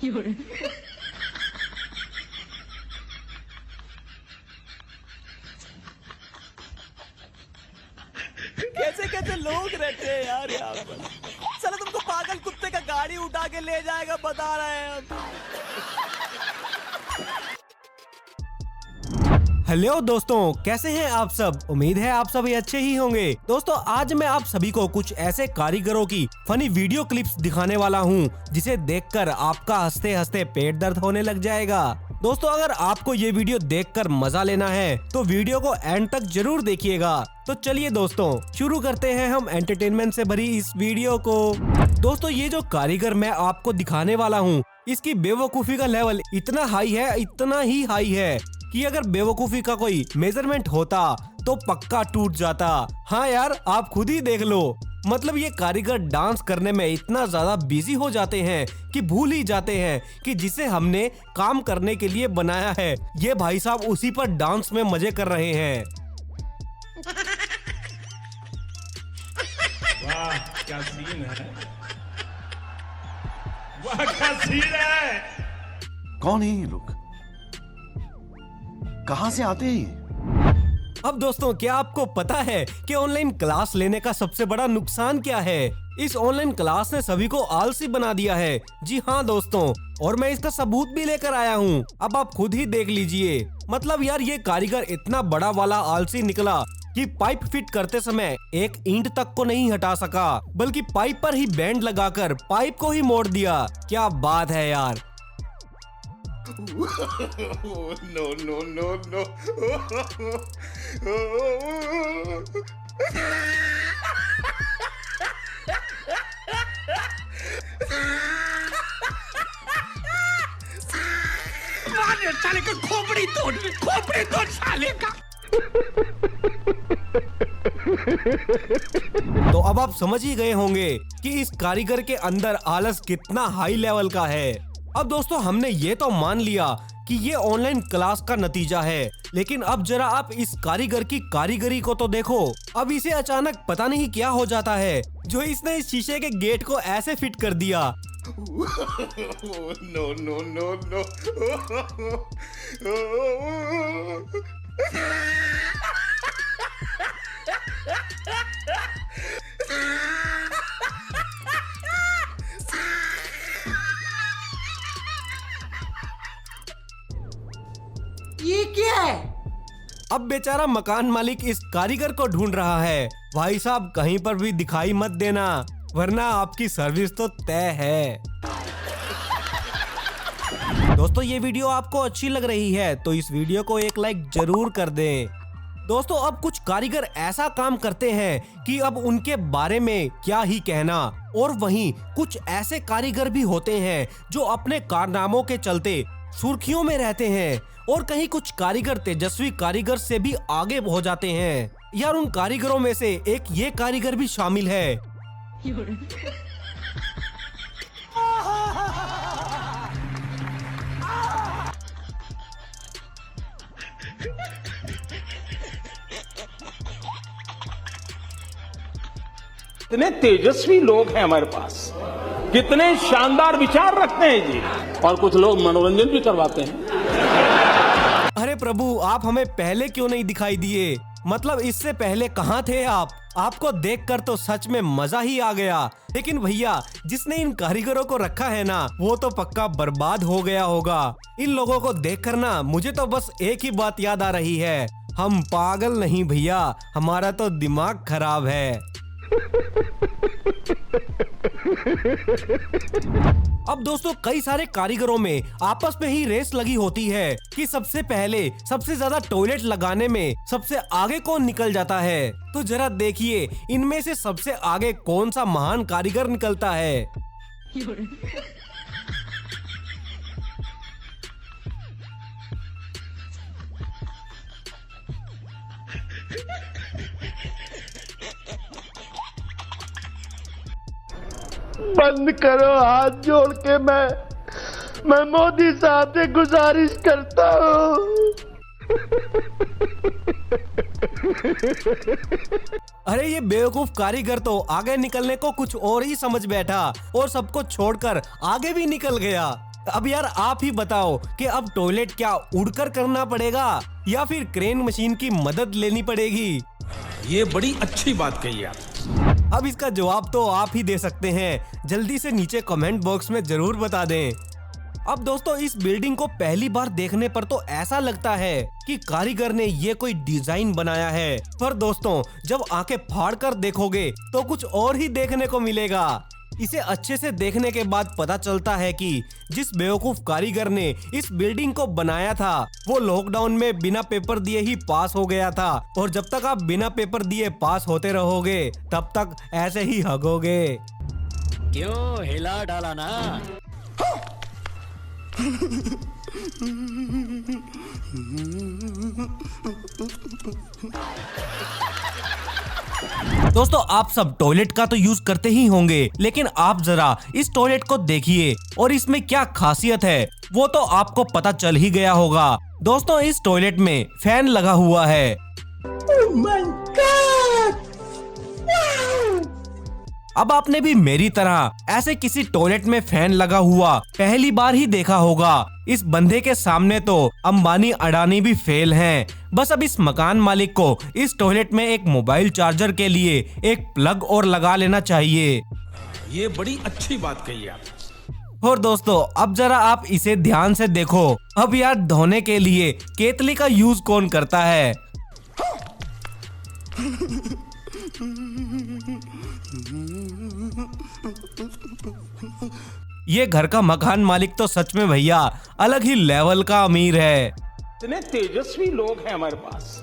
कैसे कैसे लोग रहते हैं यार यहाँ पर। चलो तुमको पागल कुत्ते का गाड़ी उठा के ले जाएगा, बता रहे हैं हम। हेलो दोस्तों, कैसे हैं आप सब। उम्मीद है आप सभी अच्छे ही होंगे। दोस्तों आज मैं आप सभी को कुछ ऐसे कारीगरों की फनी वीडियो क्लिप्स दिखाने वाला हूं, जिसे देखकर आपका हंसते हंसते पेट दर्द होने लग जाएगा। दोस्तों अगर आपको ये वीडियो देखकर मजा लेना है तो वीडियो को एंड तक जरूर देखिएगा। तो चलिए दोस्तों शुरू करते हैं हम एंटरटेनमेंट से भरी इस वीडियो को। दोस्तों ये जो कारीगर मैं आपको दिखाने वाला हूँ, इसकी बेवकूफी का लेवल इतना हाई है, इतना ही हाई है कि अगर बेवकूफी का कोई मेजरमेंट होता तो पक्का टूट जाता। हाँ यार आप खुद ही देख लो। मतलब ये कारीगर डांस करने में इतना ज्यादा बिजी हो जाते हैं कि भूल ही जाते हैं कि जिसे हमने काम करने के लिए बनाया है, ये भाई साहब उसी पर डांस में मजे कर रहे हैं। वाह क्या सीन है, वाह क्या सीन है। कौन है ये लोग, कहां से आते हैं ये? अब दोस्तों क्या आपको पता है कि ऑनलाइन क्लास लेने का सबसे बड़ा नुकसान क्या है। इस ऑनलाइन क्लास ने सभी को आलसी बना दिया है। जी हाँ दोस्तों, और मैं इसका सबूत भी लेकर आया हूँ। अब आप खुद ही देख लीजिए। मतलब यार ये कारीगर इतना बड़ा वाला आलसी निकला कि पाइप फिट करते समय एक ईंट तक को नहीं हटा सका, बल्कि पाइप पर ही बैंड लगाकर पाइप को ही मोड़ दिया। क्या बात है यार। No, no, no, no. मार साले का खोपड़ी तोड़ साले का। तो अब आप समझ ही गए होंगे कि इस कारीगर के अंदर आलस कितना हाई लेवल का है। अब दोस्तों हमने ये तो मान लिया कि ये ऑनलाइन क्लास का नतीजा है, लेकिन अब जरा आप इस कारीगर की कारीगरी को तो देखो। अब इसे अचानक पता नहीं क्या हो जाता है जो इसने इस शीशे के गेट को ऐसे फिट कर दिया। No, no, no, no. ये क्या है? अब बेचारा मकान मालिक इस कारीगर को ढूंढ रहा है। भाई साहब कहीं पर भी दिखाई मत देना, वरना आपकी सर्विस तो तय है। दोस्तों ये वीडियो आपको अच्छी लग रही है तो इस वीडियो को एक लाइक जरूर कर दें। दोस्तों अब कुछ कारीगर ऐसा काम करते हैं कि अब उनके बारे में क्या ही कहना। और वहीं कुछ ऐसे कारीगर भी होते हैं जो अपने कारनामों के चलते सुर्खियों में रहते हैं, और कहीं कुछ कारीगर तेजस्वी कारीगर से भी आगे हो जाते हैं। यार उन कारीगरों में से एक ये कारीगर भी शामिल है। कितने तेजस्वी लोग हैं हमारे पास, कितने शानदार विचार रखते हैं जी, और कुछ लोग मनोरंजन भी करवाते हैं। अरे प्रभु आप हमें पहले क्यों नहीं दिखाई दिए। मतलब इससे पहले कहाँ थे आप। आपको देखकर तो सच में मजा ही आ गया। लेकिन भैया जिसने इन कारीगरों को रखा है ना, वो तो पक्का बर्बाद हो गया होगा। इन लोगों को देखकर ना मुझे तो बस एक ही बात याद आ रही है, हम पागल नहीं भैया, हमारा तो दिमाग खराब है। अब दोस्तों कई सारे कारीगरों में आपस में ही रेस लगी होती है कि सबसे पहले सबसे ज्यादा टॉयलेट लगाने में सबसे आगे कौन निकल जाता है। तो जरा देखिए इनमें से सबसे आगे कौन सा महान कारीगर निकलता है। बंद करो हाथ जोड़ के, मैं मोदी साहब से गुजारिश करता हूँ। अरे ये बेवकूफ कारीगर तो आगे निकलने को कुछ और ही समझ बैठा और सबको छोड़कर आगे भी निकल गया। अब यार आप ही बताओ कि अब टॉयलेट क्या उड़कर करना पड़ेगा या फिर क्रेन मशीन की मदद लेनी पड़ेगी? ये बड़ी अच्छी बात कही आप। अब इसका जवाब तो आप ही दे सकते हैं, जल्दी से नीचे कमेंट बॉक्स में जरूर बता दें। अब दोस्तों इस बिल्डिंग को पहली बार देखने पर तो ऐसा लगता है कि कारीगर ने ये कोई डिजाइन बनाया है, पर दोस्तों जब आंखें फाड़ कर देखोगे तो कुछ और ही देखने को मिलेगा। इसे अच्छे से देखने के बाद पता चलता है कि जिस बेवकूफ कारीगर ने इस बिल्डिंग को बनाया था वो लॉकडाउन में बिना पेपर दिए ही पास हो गया था, और जब तक आप बिना पेपर दिए पास होते रहोगे तब तक ऐसे ही हगोगे। क्यों हिला डाला ना? दोस्तों आप सब टॉयलेट का तो यूज करते ही होंगे, लेकिन आप जरा इस टॉयलेट को देखिए और इसमें क्या खासियत है वो तो आपको पता चल ही गया होगा। दोस्तों इस टॉयलेट में फैन लगा हुआ है। अब आपने भी मेरी तरह ऐसे किसी टॉयलेट में फैन लगा हुआ पहली बार ही देखा होगा। इस बंदे के सामने तो अंबानी अडानी भी फेल हैं। बस अब इस मकान मालिक को इस टॉयलेट में एक मोबाइल चार्जर के लिए एक प्लग और लगा लेना चाहिए। ये बड़ी अच्छी बात कही आप। और दोस्तों अब जरा आप इसे ध्यान से देखो। अब यार धोने के लिए केतली का यूज कौन करता है? ये घर का मकान मालिक तो सच में भैया अलग ही लेवल का अमीर है। कितने तेजस्वी लोग हैं हमारे पास,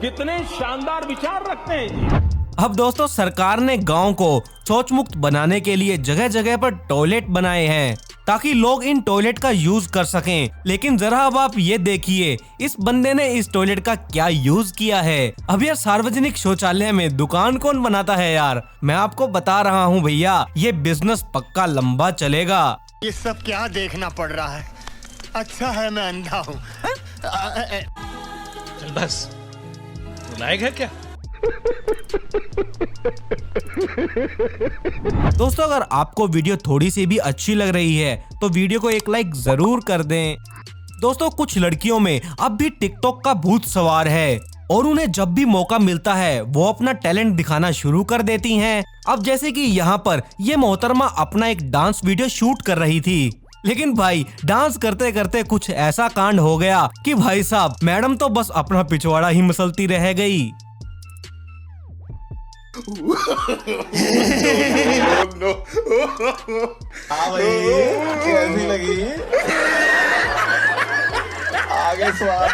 कितने शानदार विचार रखते हैं जी। अब दोस्तों सरकार ने गांव को शौच मुक्त बनाने के लिए जगह जगह पर टॉयलेट बनाए हैं ताकि लोग इन टॉयलेट का यूज कर सकें। लेकिन जरा अब आप ये देखिए इस बंदे ने इस टॉयलेट का क्या यूज किया है। अब यार सार्वजनिक शौचालय में दुकान कौन बनाता है यार? मैं आपको बता रहा हूँ भैया, ये बिजनेस पक्का लंबा चलेगा। ये सब क्या देखना पड़ रहा है? अच्छा है मैं अंधा हूँ। चल बस, बुलाएगा क्या? दोस्तों अगर आपको वीडियो थोड़ी सी भी अच्छी लग रही है तो वीडियो को एक लाइक जरूर कर दें। दोस्तों कुछ लड़कियों में अब भी टिकटॉक का भूत सवार है और उन्हें जब भी मौका मिलता है वो अपना टैलेंट दिखाना शुरू कर देती हैं। अब जैसे कि यहाँ पर ये मोहतरमा अपना एक डांस वीडियो शूट कर रही थी, लेकिन भाई डांस करते करते कुछ ऐसा कांड हो गया कि भाई साहब मैडम तो बस अपना पिछवाड़ा ही मसलती रह गई। कैसी लगी? आगे स्वाद।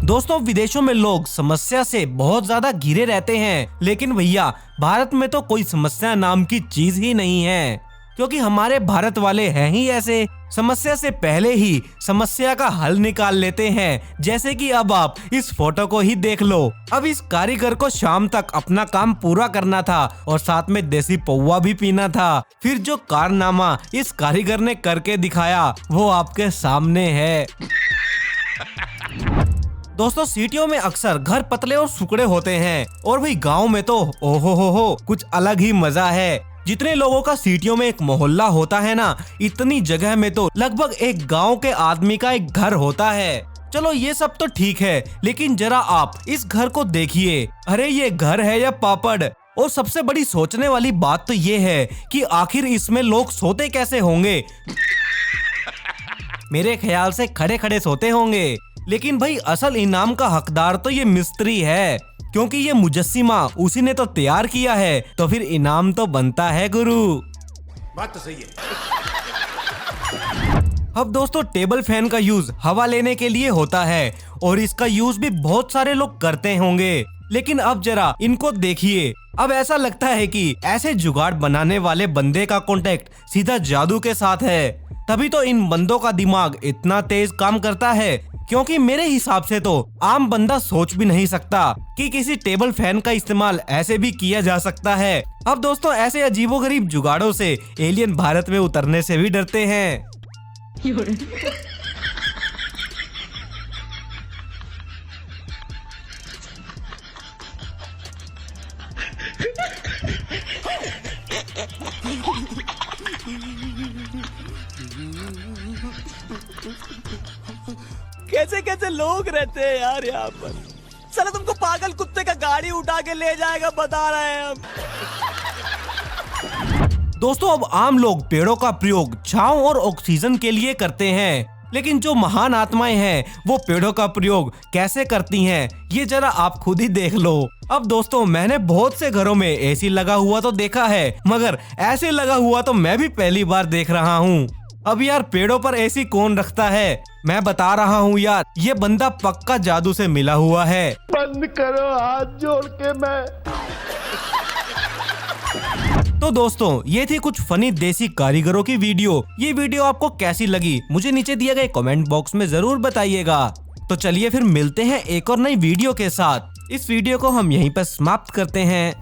दोस्तों विदेशों में लोग समस्या से बहुत ज्यादा घिरे रहते हैं, लेकिन भैया भारत में तो कोई समस्या नाम की चीज ही नहीं है, क्योंकि हमारे भारत वाले हैं ही ऐसे, समस्या से पहले ही समस्या का हल निकाल लेते हैं। जैसे कि अब आप इस फोटो को ही देख लो। अब इस कारीगर को शाम तक अपना काम पूरा करना था और साथ में देसी पौवा भी पीना था। फिर जो कारनामा इस कारीगर ने करके दिखाया वो आपके सामने है। दोस्तों सिटियों में अक्सर घर पतले और सुकड़े होते हैं और भाई गाँव में तो ओहो हो कुछ अलग ही मजा है। जितने लोगों का सिटियों में एक मोहल्ला होता है ना, इतनी जगह में तो लगभग एक गांव के आदमी का एक घर होता है। चलो ये सब तो ठीक है, लेकिन जरा आप इस घर को देखिए। अरे ये घर है या पापड़? और सबसे बड़ी सोचने वाली बात तो ये है कि आखिर इसमें लोग सोते कैसे होंगे? मेरे ख्याल से खड़े खड़े सोते होंगे। लेकिन भाई असल इनाम का हकदार तो ये मिस्त्री है, क्योंकि ये मुजस्सिमा उसी ने तो तैयार किया है, तो फिर इनाम तो बनता है गुरु। बात तो सही है। अब दोस्तों टेबल फैन का यूज हवा लेने के लिए होता है और इसका यूज भी बहुत सारे लोग करते होंगे, लेकिन अब जरा इनको देखिए। अब ऐसा लगता है कि ऐसे जुगाड़ बनाने वाले बंदे का कॉन्टेक्ट सीधा जादू के साथ है, तभी तो इन बंदों का दिमाग इतना तेज काम करता है। क्योंकि मेरे हिसाब से तो आम बंदा सोच भी नहीं सकता कि किसी टेबल फैन का इस्तेमाल ऐसे भी किया जा सकता है। अब दोस्तों ऐसे अजीबोगरीब जुगाड़ों से एलियन भारत में उतरने से भी डरते हैं। कैसे कैसे लोग रहते हैं यार यहाँ पर। साला तुमको पागल कुत्ते का गाड़ी उठा के ले जाएगा बता रहे हैं हम। दोस्तों अब आम लोग पेड़ों का प्रयोग छांव और ऑक्सीजन के लिए करते हैं, लेकिन जो महान आत्माएं हैं वो पेड़ों का प्रयोग कैसे करती हैं ये जरा आप खुद ही देख लो। अब दोस्तों मैंने बहुत से घरों में एसी लगा हुआ तो देखा है, मगर ऐसे लगा हुआ तो मैं भी पहली बार देख रहा हूँ। अब यार पेड़ों पर एसी कौन रखता है? मैं बता रहा हूँ यार, ये बंदा पक्का जादू से मिला हुआ है। बंद करो हाथ जोड़ के मैं। तो दोस्तों ये थी कुछ फनी देसी कारीगरों की वीडियो। ये वीडियो आपको कैसी लगी मुझे नीचे दिए गए कमेंट बॉक्स में जरूर बताइएगा। तो चलिए फिर मिलते हैं एक और नई वीडियो के साथ। इस वीडियो को हम यहीं पर समाप्त करते हैं।